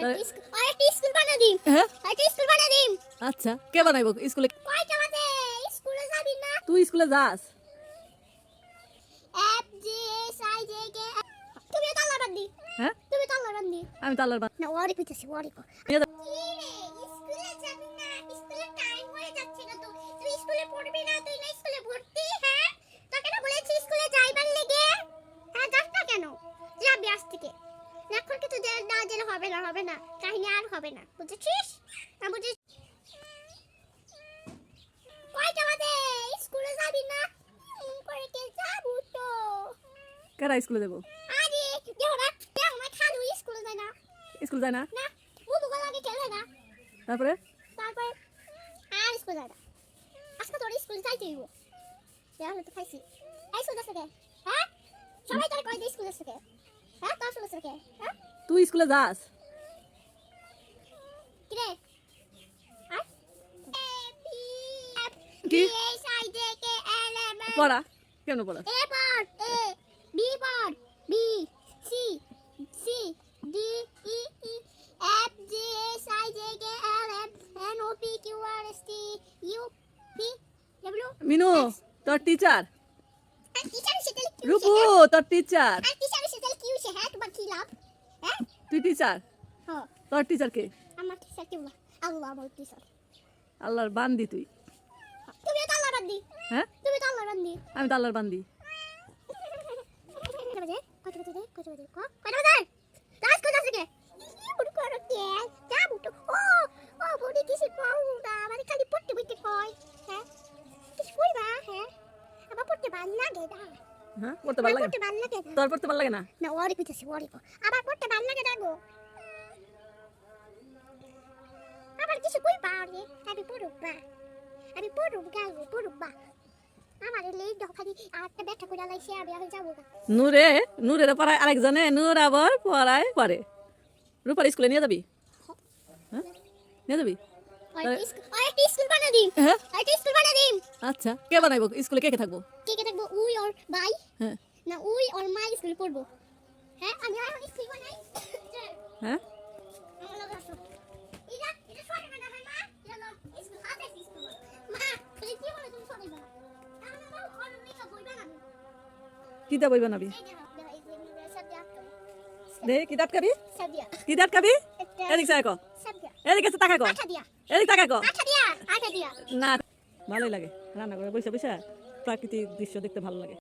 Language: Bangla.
আরেকটা স্কুল বানা দিম। হ্যাঁ আরেকটা স্কুল বানা দিম। আচ্ছা কে বানাইবো স্কুলে? কয়টা বাজে? স্কুলে যাবি না? তুই স্কুলে যাস? F G S I J কে তুমি তো আল্লাহ বান্দি। হ্যাঁ তুমি তো আল্লাহ বান্দি। আমি তো আল্লাহর না ওয়ারি কইতাছি ওয়ারি কো। বানিয়ে দাও। কি রে স্কুলে যাবি না? স্কুলে টাইম হয়ে যাচ্ছে না তো। তুই স্কুলে পড়বি না? তুই না স্কুলে ভর্তি? হ্যাঁ? তোকে না বলেছি স্কুলে যাইবার লেগে? হ্যাঁ যাস না কেন? যাবি আজ থেকে। এখন কিন্তু না গেলে হবে না। কাহিনী আর হবে না। বুঝেছিস? না বুঝেছিস? কয়টা বাজে? স্কুলে যাবি না? করে কে যাবো তো? কারা স্কুলে যাবো? আরে দেখো না খালু স্কুলে যায় না। স্কুল যায় না? না বুবু লাগে খেলে না। তারপরে তারপর আর স্কুল যায় না। আজকে তোর স্কুলে যাইতে হইব। তাহলে তো খাইছি। এই স্কুল আছে কে? হ্যাঁ? সবাই তোর কই দিয়ে স্কুল আছে কে? হ্যাঁ তোর স্কুল আছে কে? হ্যাঁ? তুই স্কুলে যাস? কি রে? আর কি S I J K L M N পড়া? কেন পড়া? এ পড় এ বি পড় B C C D E E F G S I J K L M N O P Q R S T U P W Minu তোর টিচার। আর টিচার সেটা কি রূপু তোর টিচার। আর টিচার সেটা কি হইছে হ্যাঁ তোমার কি লাভ হ্যাঁ তুই টিচার? হ্যাঁ তোর টিচার কে? আমার টিচার কি বলা আল্লাহ আমার টিচার আল্লাহর বান্দি তুই। তুমি তো আল্লাহ বান্দি হ্যাঁ তুমি তো আল্লাহ বান্দি আমি তো আল্লাহর বান্দি। কত বাজে কত বাজে লাস্ট কত আছে কে বুড়ো করো কে যা বুটো ও বুড়ি কিছু কও না মানে খালি পড়তে বইতে কয় হ্যাঁ কিছু কইবা হ্যাঁ আবার পড়তে ভালো লাগে না হ্যাঁ পড়তে ভালো লাগে পড়তে ভালো লাগে না তোর পড়তে ভালো লাগে না? না ওয়ারি কইতাছি ওয়ারি কো আবার পড়তে ভালো লাগে না গো আবার কিছু কইবা রে আমি পড়ুক বা আমার লেই দখালি আটটা ব্যাটা কইরা লাইছে আমি যাবো না নূরের পড়ায় আরেকজনে নূর আবার পড়ায় পড়ে। রূপার স্কুলে নিয়ে যাবি? হ্যাঁ নিয়ে যাবি? আরেকটা স্কুল বানা দিম হ্যাঁ আরেকটা স্কুল বানা দিম আচ্ছা কে বানাইবো স্কুলে? কে কে থাকবো? কে থাকবো উই ওর ভাই হ্যাঁ না উই ওর মা স্কুলে পড়বো হ্যাঁ আমি এখন স্কুল বানাই হ্যাঁ আমার লগে আসো এটা ছোট বানা হয় মা এটা লগ স্কুল হাতে স্কুল মা এই কি বলে তুমি ছোট বানা তাহলে মা ওর মেয়ে বই বানাবো কিতা বই বানাবি? এই দেখো এই যে সাদিয়া দে কিতাব কাবি? সাদিয়া কিতাব কাবি? একটা এদিক চাই কো। সাদিয়া এদিক আছে তাকা কো। আঠা দিয়া এদিক তাকা কো। আঠা দিয়া না ভালোই লাগে রান্না করে বসে বসে প্রাকৃতিক দৃশ্য দেখতে ভালো লাগে।